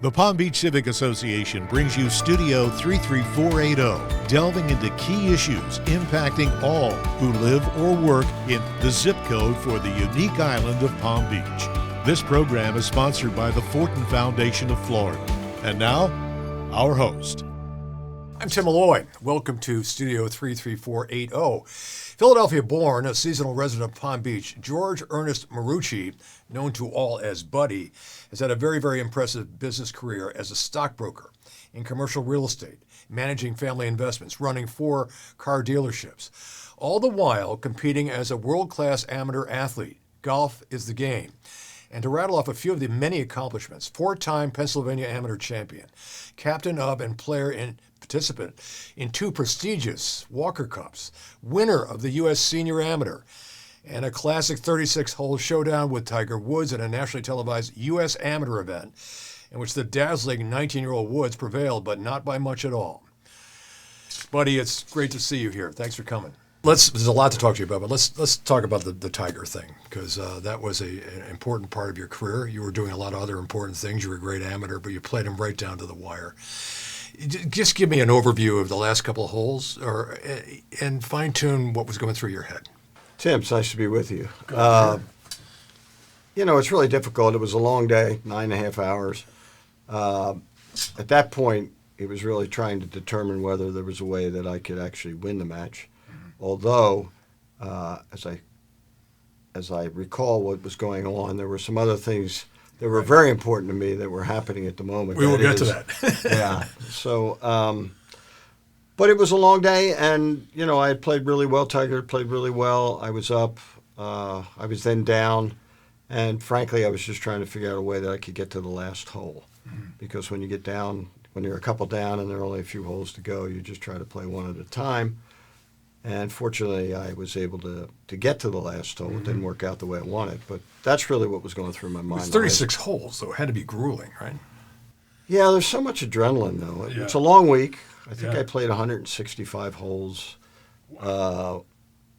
The Palm Beach Civic Association brings you Studio 33480, delving into key issues impacting all who live or work in the zip code for the unique island of Palm Beach. This program is sponsored by the Fortin Foundation of Florida. And now, our host. I'm Tim Malloy. Welcome to Studio 33480. Philadelphia-born, a seasonal resident of Palm Beach, George Ernest Marucci, known to all as Buddy, has had a very, very impressive business career as a stockbroker in commercial real estate, managing family investments, running 4 car dealerships, all the while competing as a world-class amateur athlete. Golf is the game. And to rattle off a few of the many accomplishments, 4-time Pennsylvania amateur champion, captain of and participant in 2 prestigious Walker Cups, winner of the U.S. Senior Amateur, and a classic 36-hole showdown with Tiger Woods at a nationally televised U.S. Amateur event in which the dazzling 19-year-old Woods prevailed, but not by much at all. Buddy, it's great to see you here. Thanks for coming. There's a lot to talk to you about, but let's talk about the Tiger thing, because that was an important part of your career. You were doing a lot of other important things. You were a great amateur, but you played him right down to the wire. Just give me an overview of the last couple of holes, and fine-tune what was going through your head. Tim, it's nice to be with you. It's really difficult. It was a long day, 9.5 hours. At that point, it was really trying to determine whether there was a way that I could actually win the match. Although, as I recall what was going on, there were some other things that were very important to me that were happening at the moment. We will get to that. Yeah. So, but it was a long day, and, I had played really well. Tiger had played really well. I was up. I was then down. And frankly, I was just trying to figure out a way that I could get to the last hole. Mm-hmm. Because when you get down, when you're a couple down and there are only a few holes to go, you just try to play one at a time. And fortunately, I was able to get to the last hole. Mm-hmm. It didn't work out the way I wanted, but that's really what was going through my mind. It's 36 holes, so it had to be grueling, right? Yeah, there's so much adrenaline, though. Yeah. It's a long week. I think I played 165 holes,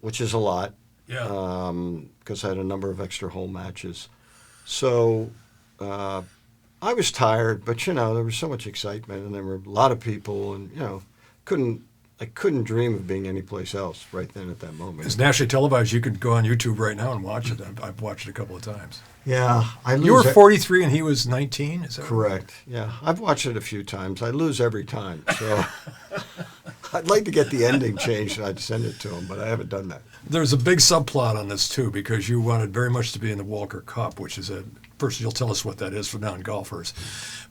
which is a lot. Yeah. Because I had a number of extra hole matches. So I was tired, but, there was so much excitement, and there were a lot of people, and, I couldn't dream of being anyplace else right then at that moment. It's nationally televised. You could go on YouTube right now and watch it. I've watched it a couple of times. Yeah. You were 43 and he was 19? Is that correct? Right? Yeah. I've watched it a few times. I lose every time. So I'd like to get the ending changed and I'd send it to him, but I haven't done that. There's a big subplot on this, too, because you wanted very much to be in the Walker Cup, which is first you'll tell us what that is for non-golfers.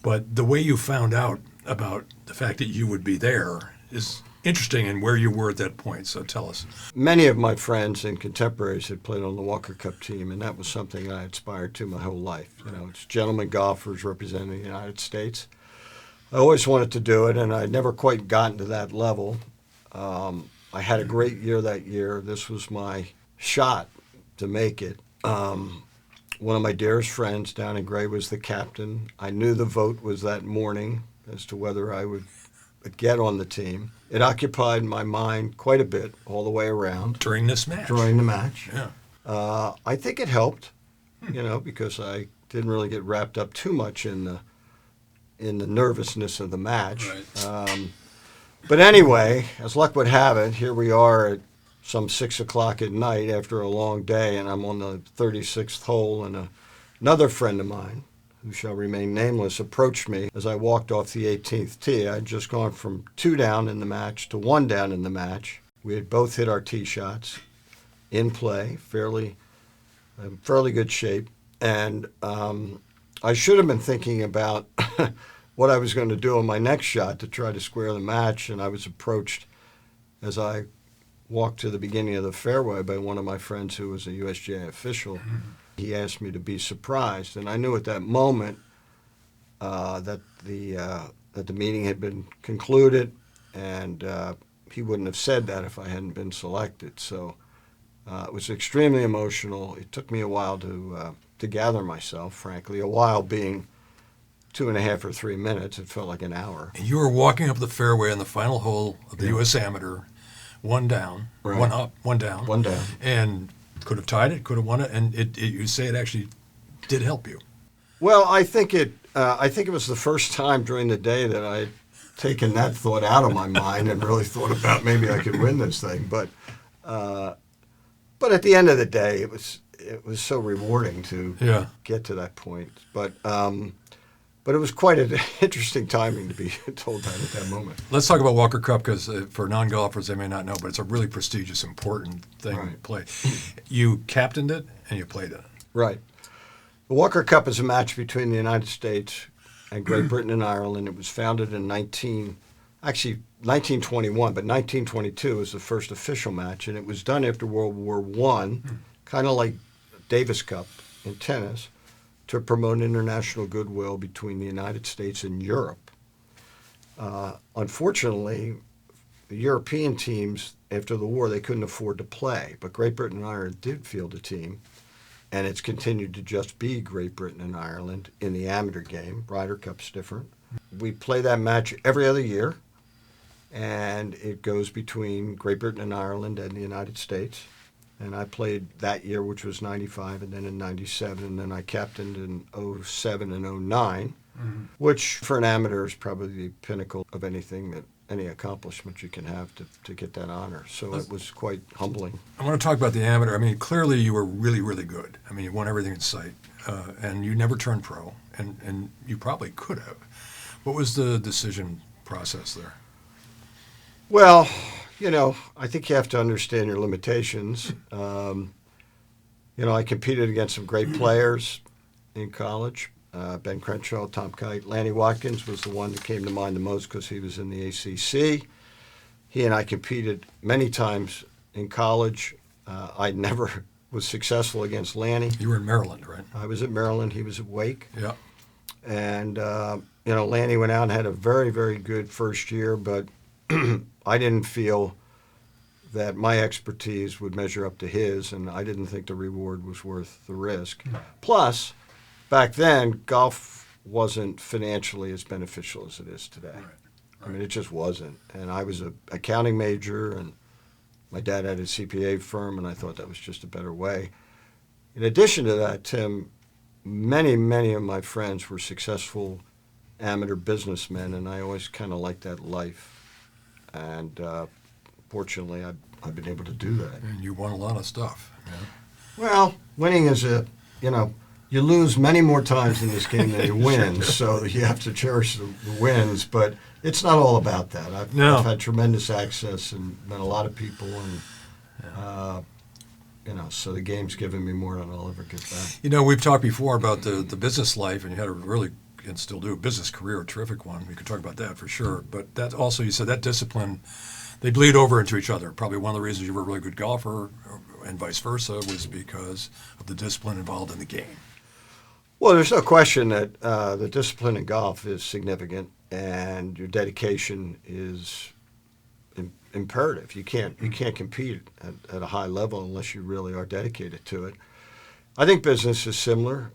But the way you found out about the fact that you would be there is interesting, and where you were at that point, so tell us. Many of my friends and contemporaries had played on the Walker Cup team, and that was something I aspired to my whole life. It's gentlemen golfers representing the United States. I always wanted to do it, and I'd never quite gotten to that level. I had a great year that year. This was my shot to make it. One of my dearest friends down in Gray was the captain. I knew the vote was that morning as to whether I would get on the team. It occupied my mind quite a bit all the way around. During this match? During the match. Yeah. I think it helped, because I didn't really get wrapped up too much in the nervousness of the match. Right. But anyway, as luck would have it, here we are at some 6 o'clock at night after a long day, and I'm on the 36th hole, and another friend of mine, who shall remain nameless, approached me as I walked off the 18th tee. I'd just gone from 2 down in the match to 1 down in the match. We had both hit our tee shots in play, fairly good shape. And I should have been thinking about what I was going to do on my next shot to try to square the match, and I was approached as I walked to the beginning of the fairway by one of my friends who was a USGA official. Mm-hmm. He asked me to be surprised, and I knew at that moment that the meeting had been concluded, and he wouldn't have said that if I hadn't been selected. So it was extremely emotional. It took me a while to gather myself, frankly. A while being 2.5 or 3 minutes. It felt like an hour. And you were walking up the fairway on the final hole of the U.S. Amateur, 1 down, right. 1 up, 1 down. 1 down. And could have tied it, could have won it, and you say it actually did help you. Well, I think it I think it was the first time during the day that I had taken that thought out of my mind and really thought about maybe I could win this thing. But at the end of the day, it was so rewarding to get to that point. But it was quite an interesting timing to be told that at that moment. Let's talk about Walker Cup because for non-golfers, they may not know, but it's a really prestigious, important thing to play. You captained it and you played it. Right. The Walker Cup is a match between the United States and Great Britain and Ireland. It was founded in 1921, but 1922 was the first official match, and it was done after World War I, kind of like Davis Cup in tennis, to promote international goodwill between the United States and Europe. Unfortunately, the European teams, after the war, they couldn't afford to play, but Great Britain and Ireland did field a team, and it's continued to just be Great Britain and Ireland in the amateur game. Ryder Cup's different. We play that match every other year, and it goes between Great Britain and Ireland and the United States. And I played that year, which was 95, and then in 97, and then I captained in 07 and 09, which for an amateur is probably the pinnacle of any accomplishment you can have to get that honor. So it was quite humbling. I want to talk about the amateur. I mean, clearly you were really, really good. I mean, you won everything in sight, and you never turned pro, and you probably could have. What was the decision process there? Well, I think you have to understand your limitations. I competed against some great players in college. Ben Crenshaw, Tom Kite. Lanny Watkins was the one that came to mind the most because he was in the ACC. He and I competed many times in college. I never was successful against Lanny. You were in Maryland, right? I was at Maryland. He was at Wake. Yeah. And, Lanny went out and had a very, very good first year, but I didn't feel that my expertise would measure up to his, and I didn't think the reward was worth the risk. Plus, back then, golf wasn't financially as beneficial as it is today. Right. I mean, it just wasn't. And I was an accounting major, and my dad had a CPA firm, and I thought that was just a better way. In addition to that, Tim, many, many of my friends were successful amateur businessmen, and I always kind of liked that life. And fortunately, I've been able to do that. And you won a lot of stuff. Yeah. Well, winning is you lose many more times in this game than you win, so you have to cherish the wins. But it's not all about that. I've had tremendous access and met a lot of people, and so the game's given me more than I'll ever get back. We've talked before about the business life, and you had a really, and still do, a business career, a terrific one. We could talk about that for sure. But that also, you said that discipline, they bleed over into each other. Probably one of the reasons you were a really good golfer, and vice versa, was because of the discipline involved in the game. Well, there's no question that the discipline in golf is significant, and your dedication is imperative. You can't compete at a high level unless you really are dedicated to it. I think business is similar,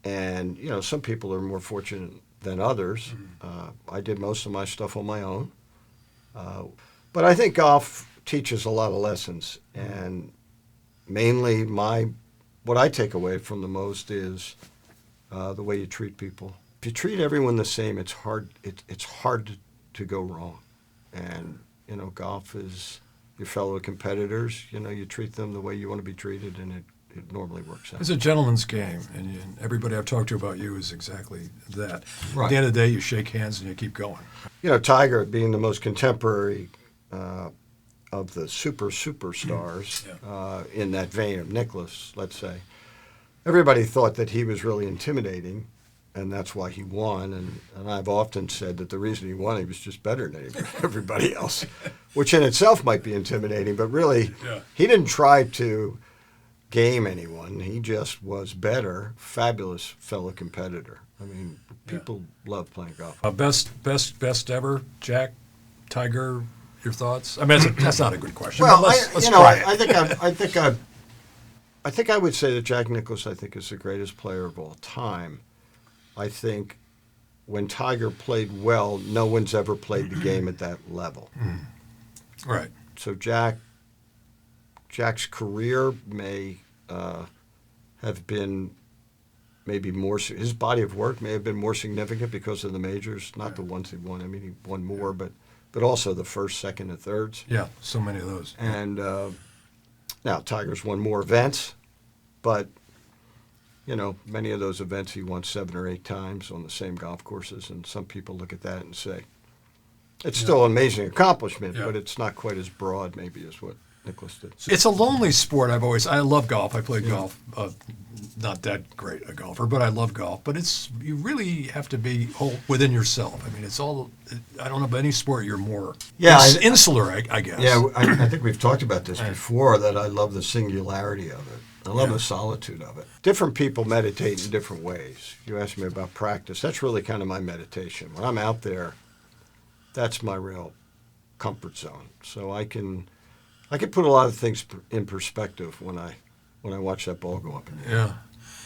and some people are more fortunate than others. I did most of my stuff on my own, but I think golf teaches a lot of lessons, and mainly what I take away from the most is the way you treat people. If you treat everyone the same, it's hard to go wrong. And golf is your fellow competitors. You treat them the way you want to be treated, and it normally works out. It's a gentleman's game, and everybody I've talked to about you is exactly that. Right. At the end of the day, you shake hands and you keep going. Tiger being the most contemporary of the superstars in that vein of Nicklaus, let's say. Everybody thought that he was really intimidating, and that's why he won. And I've often said that the reason he won, he was just better than everybody else, which in itself might be intimidating, but really he didn't try to game anyone. He just was better. Fabulous fellow competitor. I mean, people love playing golf. Best ever, Jack, Tiger. Your thoughts? I mean, that's not a good question. Well, let's try it. I think I would say that Jack Nicklaus, I think, is the greatest player of all time. I think when Tiger played well, no one's ever played the game at that level. Right. So Jack's career may have been maybe more. His body of work may have been more significant because of the majors, not the ones he won. I mean, he won more, but also the first, second, and thirds. Yeah, so many of those. And now Tiger's won more events, but many of those events he won 7 or 8 times on the same golf courses, and some people look at that and say it's still an amazing accomplishment, but it's not quite as broad maybe as what Nicklaus did. It's a lonely sport. I love golf. I played golf. Not that great a golfer, but I love golf. But you really have to be whole within yourself. I mean, it's all. I don't know about any sport you're more insular. I guess. Yeah, I think we've talked about this before. That I love the singularity of it. I love the solitude of it. Different people meditate in different ways. You asked me about practice. That's really kind of my meditation. When I'm out there, that's my real comfort zone. So I can put a lot of things in perspective when I watch that ball go up in the air. Yeah.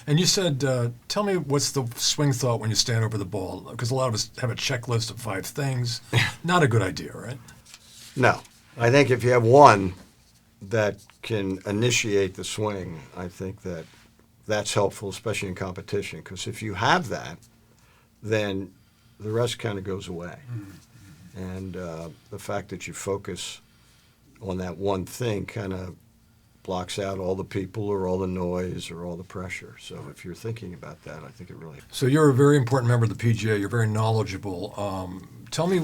And you said, tell me what's the swing thought when you stand over the ball? Because a lot of us have a checklist of 5 things. Not a good idea, right? No. I think if you have one that can initiate the swing, I think that's helpful, especially in competition. Because if you have that, then the rest kind of goes away. Mm-hmm. And the fact that you focus on that one thing kind of blocks out all the people or all the noise or all the pressure. So if you're thinking about that, I think it really... So you're a very important member of the PGA. You're very knowledgeable. Tell me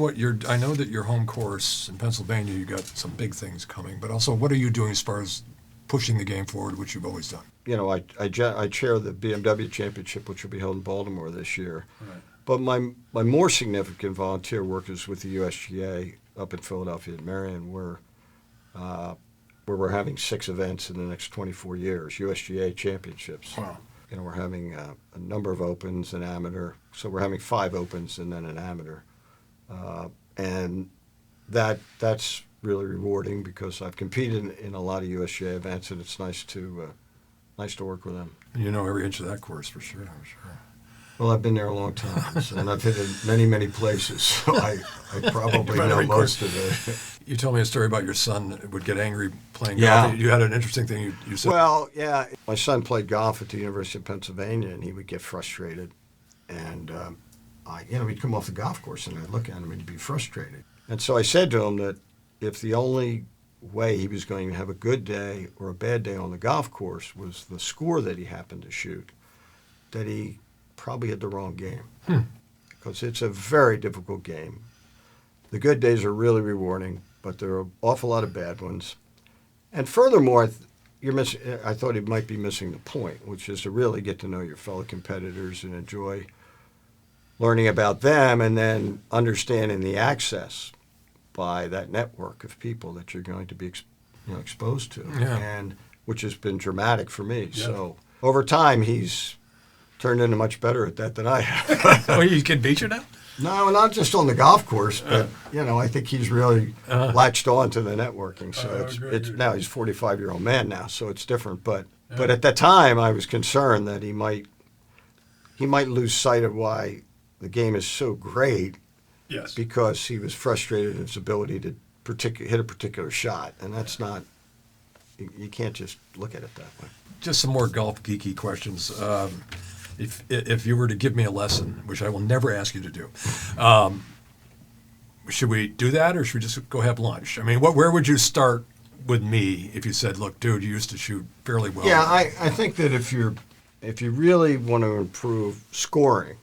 I know that your home course in Pennsylvania, you got some big things coming, but also what are you doing as far as pushing the game forward, which you've always done? I chair the BMW Championship, which will be held in Baltimore this year. Right. But my more significant volunteer work is with the USGA up in Philadelphia at Marion, where we're having 6 events in the next 24 years, USGA championships. Wow. We're having a number of opens, an amateur. So we're having 5 opens and then an amateur. And that's really rewarding because I've competed in a lot of USGA events, and it's nice to work with them. You know every inch of that course for sure. Well, I've been there a long time, and I've hit in many, many places, so I probably know most of it. You told me a story about your son would get angry playing golf. You had an interesting thing you said. Well, yeah. My son played golf at the University of Pennsylvania, and he would get frustrated. And, he'd come off the golf course, and I'd look at him, and he'd be frustrated. And so I said to him that if the only way he was going to have a good day or a bad day on the golf course was the score that he happened to shoot, that he probably had the wrong game. Because it's a very difficult game. The good days are really rewarding, but there are an awful lot of bad ones. And furthermore, I thought he might be missing the point, which is to really get to know your fellow competitors and enjoy learning about them and then understanding the access by that network of people that you're going to be exposed to, and which has been dramatic for me. Yeah. So over time, he's turned into much better at that than I have. Oh, he can beat you now? No, not just on the golf course, but I think he's really latched on to the networking. So it's now he's a 45-year-old man now, so it's different. But at that time, I was concerned that he might lose sight of why the game is so great. Yes. Because he was frustrated in his ability to hit a particular shot, and that's not. You can't just look at it that way. Just some more golf geeky questions. If you were to give me a lesson, which I will never ask you to do, should we do that or should we just go have lunch? I mean, where would you start with me if you said, look, dude, you used to shoot fairly well? Yeah, I think that if you really want to improve scoring,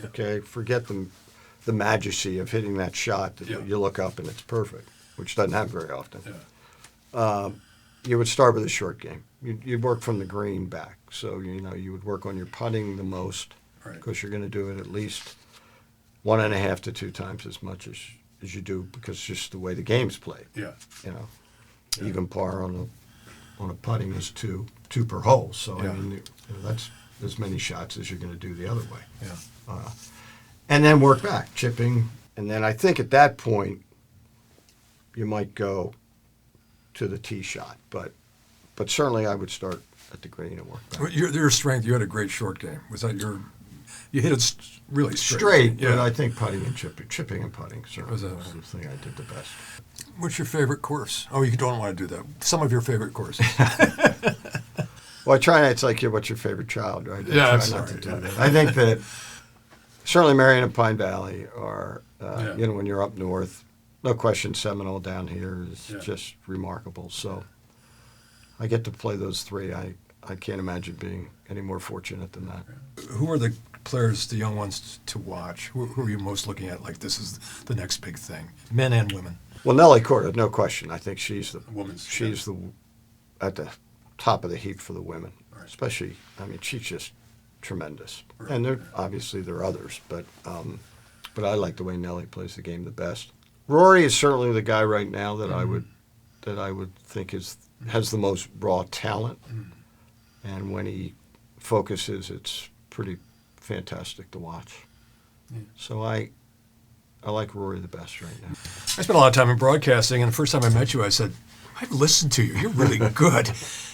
okay, forget the majesty of hitting that shot that you look up and it's perfect, which doesn't happen very often. Yeah. You would start with a short game. You'd work from the green back. So, you would work on your putting the most because you're going to do it at least 1.5 to 2 times as much as you do because just the way the game's played. Yeah. Even par on a putting is two per hole. So, I mean, that's as many shots as you're going to do the other way. Yeah. And then work back, chipping. And then I think at that point, you might go to the tee shot. But certainly I would start at the green and work back. Your strength, you had a great short game. Was that you hit it really straight? But I think putting and chipping and putting certainly was the thing I did the best. What's your favorite course? Oh, you don't want to do that. Some of your favorite courses. Well, I try not. It's like, what's your favorite child, right? Yeah, I'm try sorry. not to do that. I think that certainly Marion and Pine Valley are, when you're up north, no question, Seminole down here is just remarkable. So I get to play those three. I can't imagine being any more fortunate than that. Who are the players, the young ones, to watch? Who are you most looking at? Like, this is the next big thing, men and women. Well, Nelly Korda, no question. I think she's Women's, at the top of the heap for the women, right. Especially. I mean, she's just tremendous. Right. And obviously there are others, but I like the way Nelly plays the game the best. Rory is certainly the guy right now that I would think has the most raw talent, and when he focuses, it's pretty fantastic to watch. Yeah. So I like Rory the best right now. I spent a lot of time in broadcasting, and the first time I met you, I said, I've listened to you. You're really good.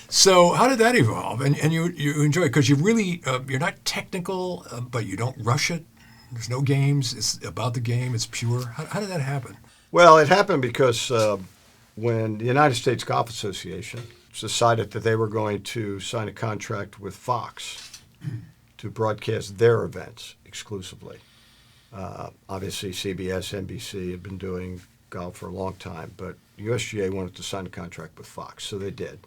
So how did that evolve? And you enjoy it because you really, you're not technical, but you don't rush it. There's no games. It's about the game. It's pure. How did that happen? Well, it happened because when the United States Golf Association decided that they were going to sign a contract with Fox to broadcast their events exclusively. Obviously, CBS, NBC had been doing golf for a long time, but USGA wanted to sign a contract with Fox, so they did.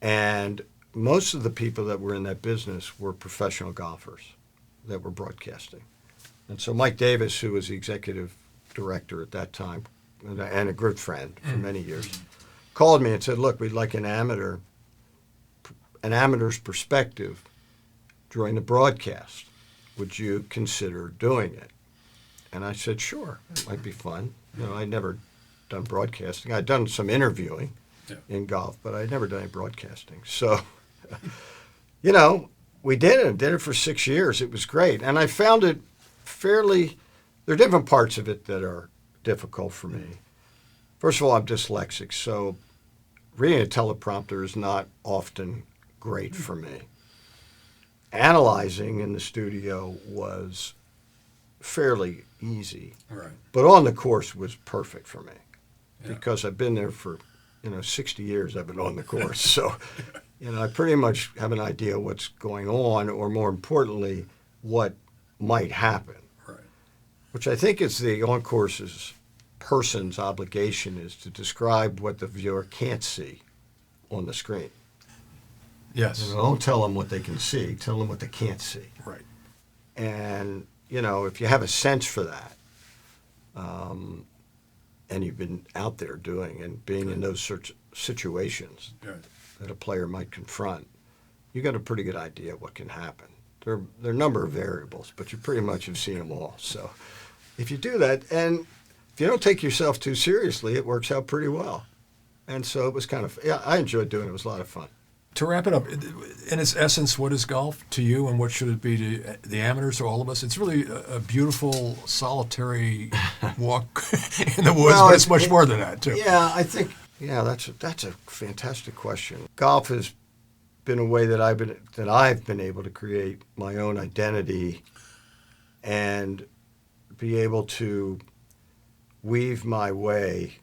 And most of the people that were in that business were professional golfers that were broadcasting. And so Mike Davis, who was the executive director at that time and a good friend for many years, called me and said, look, we'd like an amateur's perspective during the broadcast. Would you consider doing it? And I said, sure, it might be fun. I'd never done broadcasting. I'd done some interviewing in golf, but I'd never done any broadcasting. So, we did it for 6 years. It was great. And I found it there are different parts of it that are difficult for me. First of all, I'm dyslexic, so reading a teleprompter is not often great for me. Analyzing in the studio was fairly easy, right. But on the course was perfect for me because I've been there for 60 years. I've been on the course, so I pretty much have an idea what's going on, or more importantly, what might happen. Right. Which I think is the on-course's person's obligation, is to describe what the viewer can't see on the screen. Yes. Don't tell them what they can see. Tell them what they can't see. Right. And, if you have a sense for that, and you've been out there doing and being in those sorts of situations that a player might confront, you got a pretty good idea of what can happen. There are a number of variables, but you pretty much have seen them all. So if you do that, and if you don't take yourself too seriously, it works out pretty well. And so it was I enjoyed doing it. It was a lot of fun. To wrap it up, in its essence, what is golf to you, and what should it be to the amateurs, to all of us? It's really a beautiful, solitary walk in the woods, but it's much more than that, too. Yeah, I think, that's a fantastic question. Golf has been a way that I've been able to create my own identity and be able to weave my way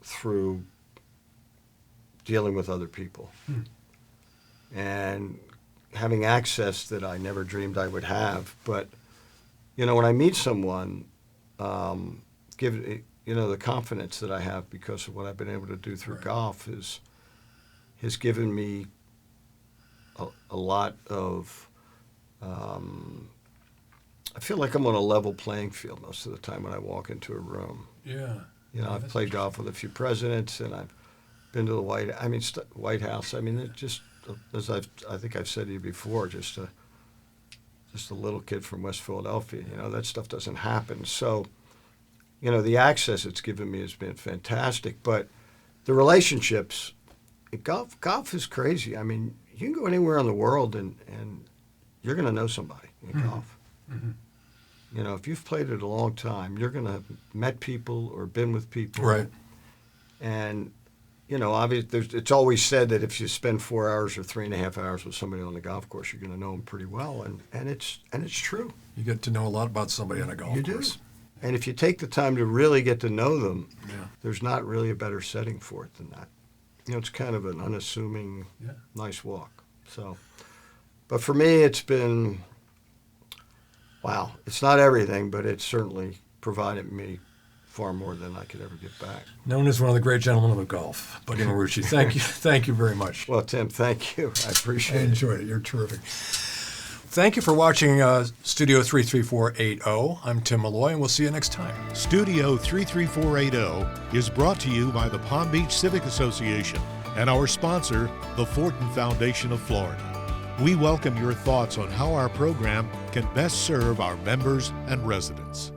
through dealing with other people and having access that I never dreamed I would have. But, when I meet someone, the confidence that I have because of what I've been able to do through golf has given me a lot of, I feel like I'm on a level playing field most of the time when I walk into a room. Yeah. I've played golf with a few presidents, and I've been to the White House. I mean, it just, as I think I've said to you before, just a little kid from West Philadelphia. That stuff doesn't happen. So, the access it's given me has been fantastic. But the relationships, golf is crazy. I mean, you can go anywhere in the world and you're going to know somebody in golf. Mm-hmm. If you've played it a long time, you're going to have met people or been with people. Right. And, obviously, it's always said that if you spend 4 hours or 3.5 hours with somebody on the golf course, you're going to know them pretty well. And it's true. You get to know a lot about somebody on a golf course. Do. And if you take the time to really get to know them, there's not really a better setting for it than that. it's kind of an unassuming, Yeah. nice walk. So, but for me, it's been, wow, it's not everything, but it's certainly provided me far more than I could ever get back. Known as one of the great gentlemen of golf, Buddy Marucci. Thank you very much. Well, Tim, thank you. I I appreciate it. enjoyed it. You're terrific. Thank you for watching Studio 33480. I'm Tim Malloy, and we'll see you next time. Studio 33480 is brought to you by the Palm Beach Civic Association and our sponsor, the Fortin Foundation of Florida. We welcome your thoughts on how our program can best serve our members and residents.